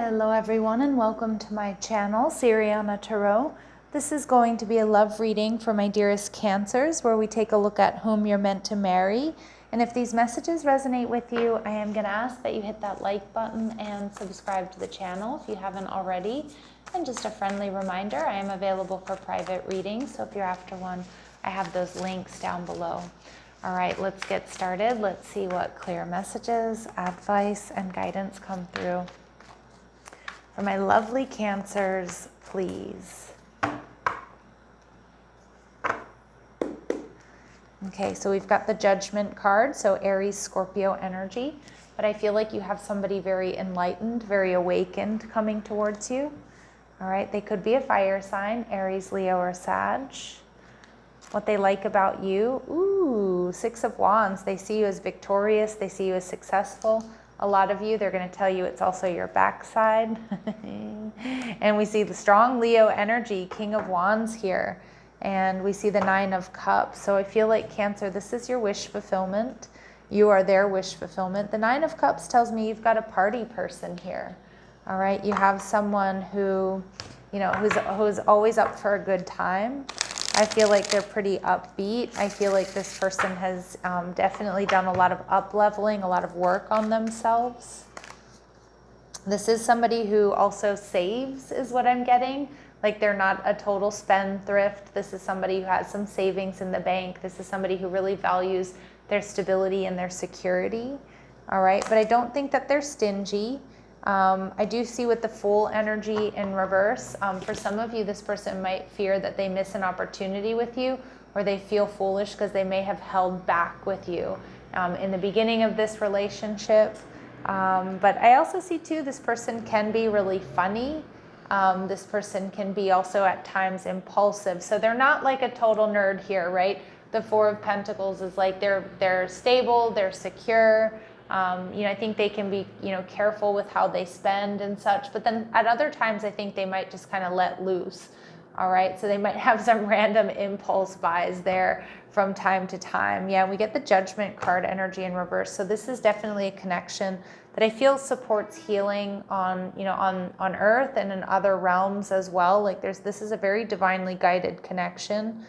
Hello everyone and welcome to my channel, Siriana Tarot. This is going to be a love reading for my dearest Cancers where we take a look at whom you're meant to marry. And if these messages resonate with you, I am going to ask that you hit that like button and subscribe to the channel if you haven't already. And just a friendly reminder, I am available for private readings, so if you're after one, I have those links down below. All right, let's get started. Let's see what clear messages, advice, and guidance come through. For my lovely Cancers, please. Okay, so we've got the Judgment card, so Aries, Scorpio energy. But I feel like you have somebody very enlightened, very awakened coming towards you. All right, they could be a fire sign, Aries, Leo, or Sag. What they like about you, ooh, Six of Wands. They see you as victorious, they see you as successful. A lot of you, they're going to tell you it's also your backside. And we see the strong Leo energy, King of Wands here. And we see the Nine of Cups. So I feel like Cancer, this is your wish fulfillment. You are their wish fulfillment. The Nine of Cups tells me you've got a party person here. All right, you have someone who, you know, who's always up for a good time. I feel like they're pretty upbeat. I feel like this person has definitely done a lot of up-leveling, a lot of work on themselves. This is somebody who also saves, is what I'm getting. Like they're not a total spendthrift. This is somebody who has some savings in the bank. This is somebody who really values their stability and their security. All right, but I don't think that they're stingy. I do see with the Fool energy in reverse, for some of you, this person might fear that they miss an opportunity with you, or they feel foolish because they may have held back with you in the beginning of this relationship. But I also see too, this person can be really funny. This person can be also at times impulsive. So they're not like a total nerd here, right? The Four of Pentacles is like they're stable, they're secure. You know, I think they can be, you know, careful with how they spend and such, but then at other times, I think they might just kind of let loose. All right. So they might have some random impulse buys there from time to time. Yeah. We get the Judgment card energy in reverse. So this is definitely a connection that I feel supports healing on, you know, on earth and in other realms as well. Like this is a very divinely guided connection.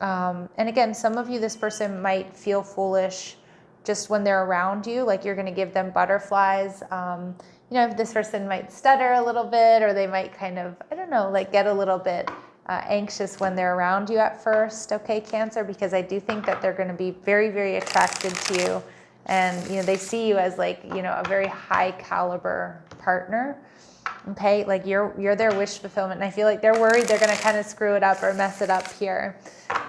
And again, some of you, this person might feel foolish just when they're around you, like you're going to give them butterflies. You know, this person might stutter a little bit, or they might kind of, I don't know, like get a little bit anxious when they're around you at first, okay, Cancer, because I do think that they're going to be very, very attracted to you. And, you know, they see you as like, you know, a very high caliber partner. Okay, like you're their wish fulfillment. And I feel like they're worried they're going to kind of screw it up or mess it up here.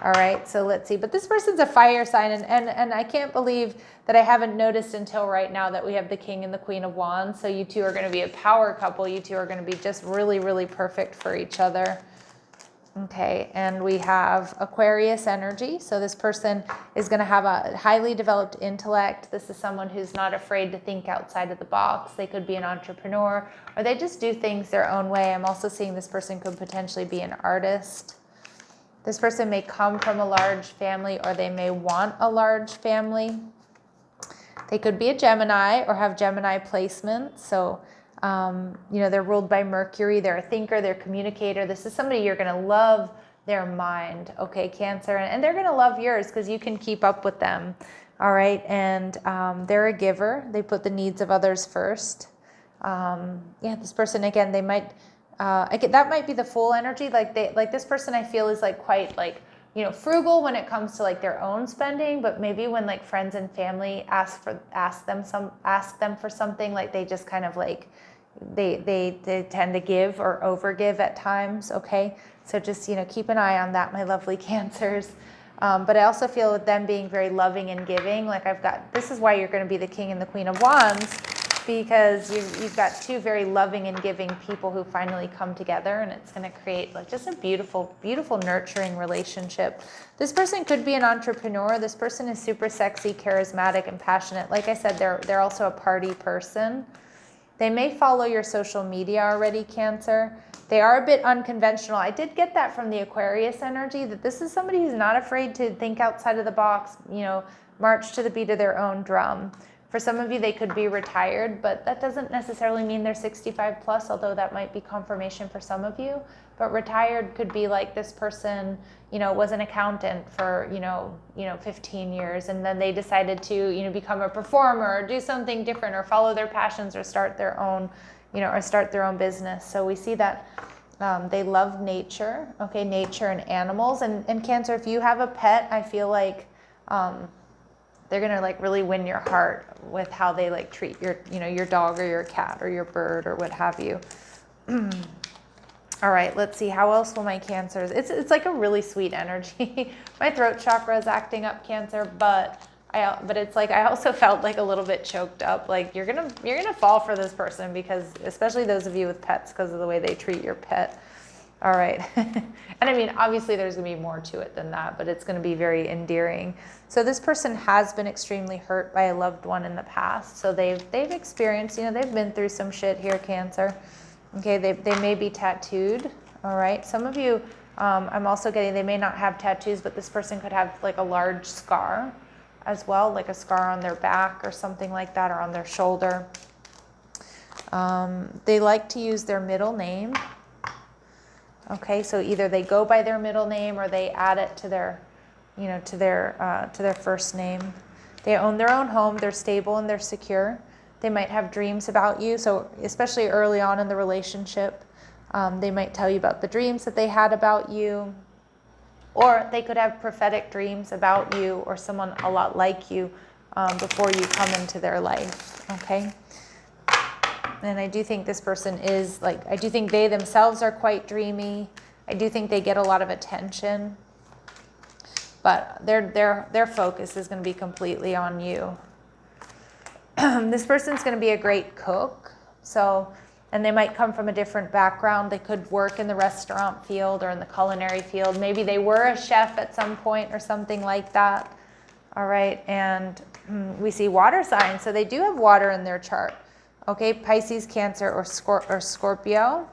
All right, so let's see. But this person's a fire sign, and I can't believe that I haven't noticed until right now that we have the King and the Queen of Wands. So you two are going to be a power couple. You two are going to be just really, really perfect for each other. Okay, and we have Aquarius energy. So this person is going to have a highly developed intellect. This is someone who's not afraid to think outside of the box. They could be an entrepreneur, or they just do things their own way. I'm also seeing this person could potentially be an artist. This person may come from a large family, or they may want a large family. They could be a Gemini or have Gemini placement. So you know, they're ruled by Mercury. They're a thinker, they're a communicator. This is somebody you're going to love their mind, okay, Cancer, and they're going to love yours because you can keep up with them. All right, and they're a giver. They put the needs of others first. Yeah, this person, again, they might that might be the Fool energy. Like this person, I feel, is like quite like, you know, frugal when it comes to like their own spending, but maybe when like friends and family ask them for something, like they just kind of like they tend to give or overgive at times. Okay, so just, you know, keep an eye on that, my lovely Cancers. But I also feel with them being very loving and giving, like this is why you're going to be the King and the Queen of Wands, because you've got two very loving and giving people who finally come together, and it's going to create like just a beautiful, beautiful, nurturing relationship. This person could be an entrepreneur. This person is super sexy, charismatic, and passionate. Like I said, they're also a party person. They may follow your social media already, Cancer. They are a bit unconventional. I did get that from the Aquarius energy, that this is somebody who's not afraid to think outside of the box, you know, march to the beat of their own drum. For some of you, they could be retired, but that doesn't necessarily mean they're 65 plus, although that might be confirmation for some of you. But retired could be like this person, was an accountant for, 15 years, and then they decided to, become a performer or do something different or follow their passions or start their own, business. So we see that they love nature, okay, nature and animals. And Cancer, if you have a pet, I feel like they're going to like really win your heart with how they like treat your dog or your cat or your bird or what have you. All right, let's see. How else will my Cancers? It's like a really sweet energy. My throat chakra is acting up, Cancer, but it's like I also felt like a little bit choked up. Like you're gonna fall for this person, because especially those of you with pets, because of the way they treat your pet. All right. And I mean, obviously there's going to be more to it than that, but it's going to be very endearing. So this person has been extremely hurt by a loved one in the past. So they've experienced, they've been through some shit here, Cancer. Okay, they may be tattooed. All right. Some of you, I'm also getting, they may not have tattoos, but this person could have like a large scar as well, like a scar on their back or something like that, or on their shoulder. They like to use their middle name. Okay, so either they go by their middle name or they add it to their, to their first name. They own their own home. They're stable and they're secure. They might have dreams about you. So especially early on in the relationship, they might tell you about the dreams that they had about you, or they could have prophetic dreams about you or someone a lot like you before you come into their life. Okay. And I do think this person is like, I do think they themselves are quite dreamy. I do think they get a lot of attention, but their focus is going to be completely on you. This person's going to be a great cook. So, and they might come from a different background. They could work in the restaurant field or in the culinary field. Maybe they were a chef at some point or something like that. All right. And we see water signs. So they do have water in their chart. Okay, Pisces, Cancer, or Scorpio.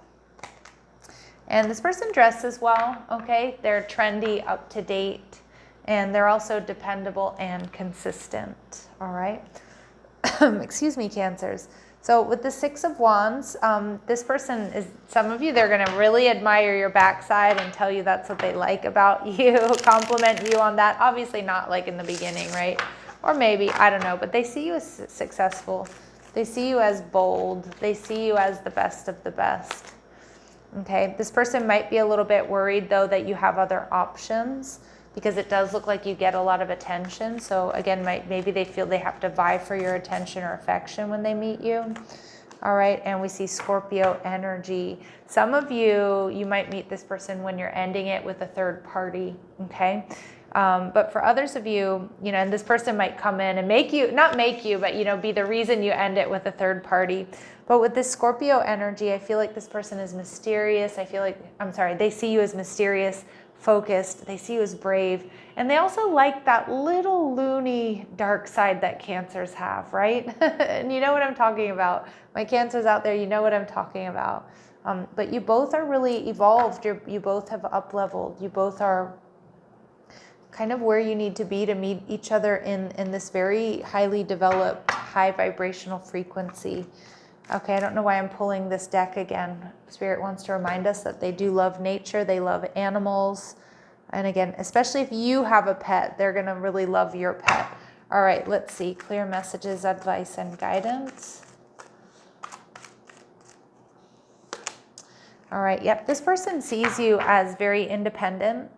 And this person dresses well, okay? They're trendy, up to date, and they're also dependable and consistent, all right? Excuse me, Cancers. So with the Six of Wands, this person is, some of you, they're going to really admire your backside and tell you that's what they like about you, compliment you on that. Obviously not like in the beginning, right? Or maybe, I don't know, but they see you as successful. They see you as bold. They see you as the best of the best. Okay, this person might be a little bit worried though that you have other options, because it does look like you get a lot of attention. So again, maybe they feel they have to vie for your attention or affection when they meet you. All right, and we see Scorpio energy. Some of you might meet this person when you're ending it with a third party, okay? But for others of you, and this person might come in and not make you, but, be the reason you end it with a third party. But with this Scorpio energy, I feel like this person is mysterious. They see you as mysterious, focused. They see you as brave. And they also like that little loony dark side that Cancers have, right? And you know what I'm talking about. My Cancers out there, you know what I'm talking about. But you both are really evolved. You both have up-leveled. You both are kind of where you need to be to meet each other in this very highly developed, high vibrational frequency. Okay, I don't know why I'm pulling this deck again. Spirit wants to remind us that they do love nature, they love animals. And again, especially if you have a pet, they're going to really love your pet. All right, let's see. Clear messages, advice, and guidance. All right, yep. This person sees you as very independent,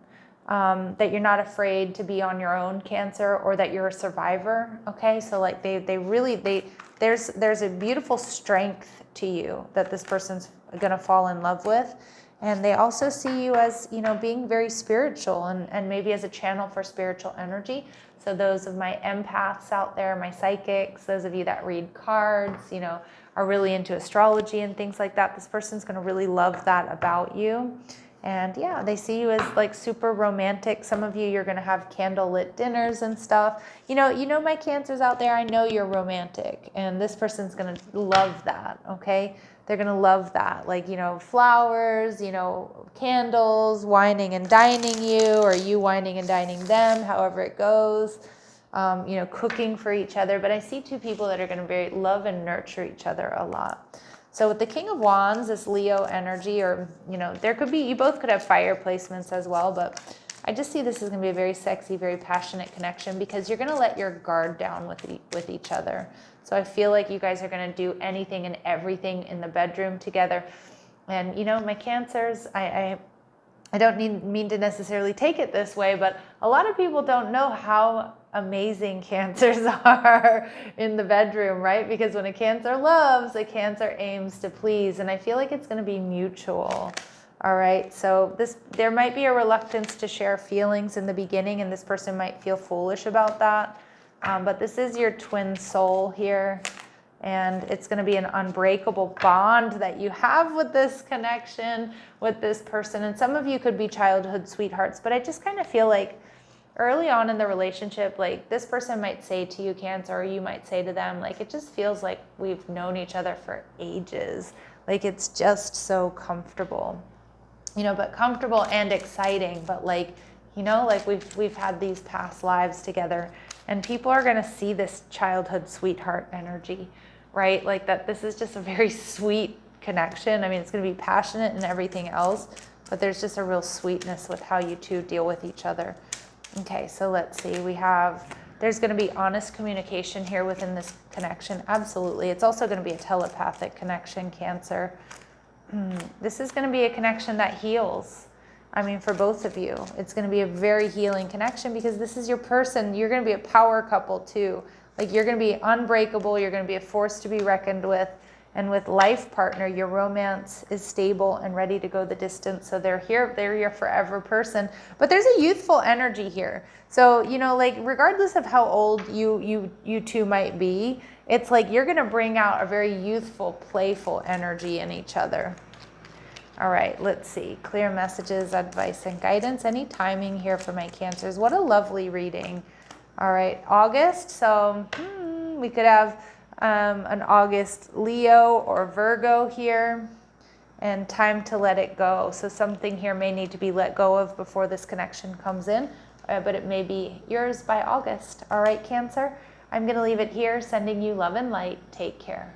that you're not afraid to be on your own, Cancer, or that you're a survivor. Okay, so like there's a beautiful strength to you that this person's going to fall in love with. And they also see you as, being very spiritual and maybe as a channel for spiritual energy. So those of my empaths out there, my psychics, those of you that read cards, are really into astrology and things like that, this person's going to really love that about you. And yeah, they see you as like super romantic. Some of you, you're going to have candlelit dinners and stuff. My Cancers out there, I know you're romantic, and this person's going to love that. Okay. They're going to love that. Like, flowers, candles, wining and dining you, or you wining and dining them, however it goes. you know, cooking for each other. But I see two people that are going to very love and nurture each other a lot. So with the King of Wands, this Leo energy, or, you know, there could be, you both could have fire placements as well, but I just see this is going to be a very sexy, very passionate connection, because you're going to let your guard down with each other. So I feel like you guys are going to do anything and everything in the bedroom together. And, you know, my Cancers, I don't mean to necessarily take it this way, but a lot of people don't know how amazing Cancers are in the bedroom, right? Because when a Cancer loves, a Cancer aims to please. And I feel like it's going to be mutual. All right, so there might be a reluctance to share feelings in the beginning, and this person might feel foolish about that. But this is your twin soul here, and it's going to be an unbreakable bond that you have with this connection, with this person. And some of you could be childhood sweethearts, but I just kind of feel like early on in the relationship, like this person might say to you, Cancer, or you might say to them, like, it just feels like we've known each other for ages. Like, it's just so comfortable. You know, but comfortable and exciting, but like, you know, like we've had these past lives together, and people are going to see this childhood sweetheart energy, right? Like that this is just a very sweet connection. I mean, it's going to be passionate and everything else, but there's just a real sweetness with how you two deal with each other. Okay, so let's see. There's going to be honest communication here within this connection. Absolutely. It's also going to be a telepathic connection, Cancer. This is going to be a connection that heals. I mean, for both of you, it's going to be a very healing connection, because this is your person. You're going to be a power couple too. Like, you're going to be unbreakable. You're going to be a force to be reckoned with. And with life partner, your romance is stable and ready to go the distance. So they're your forever person. But there's a youthful energy here. So, you know, like regardless of how old you two might be, it's like you're going to bring out a very youthful, playful energy in each other. All right, let's see. Clear messages, advice, and guidance. Any timing here for my Cancers? What a lovely reading. All right, August. So we could have an August Leo or Virgo here, and time to let it go. So something here may need to be let go of before this connection comes in, but it may be yours by August. All right, Cancer, I'm going to leave it here, sending you love and light. Take care.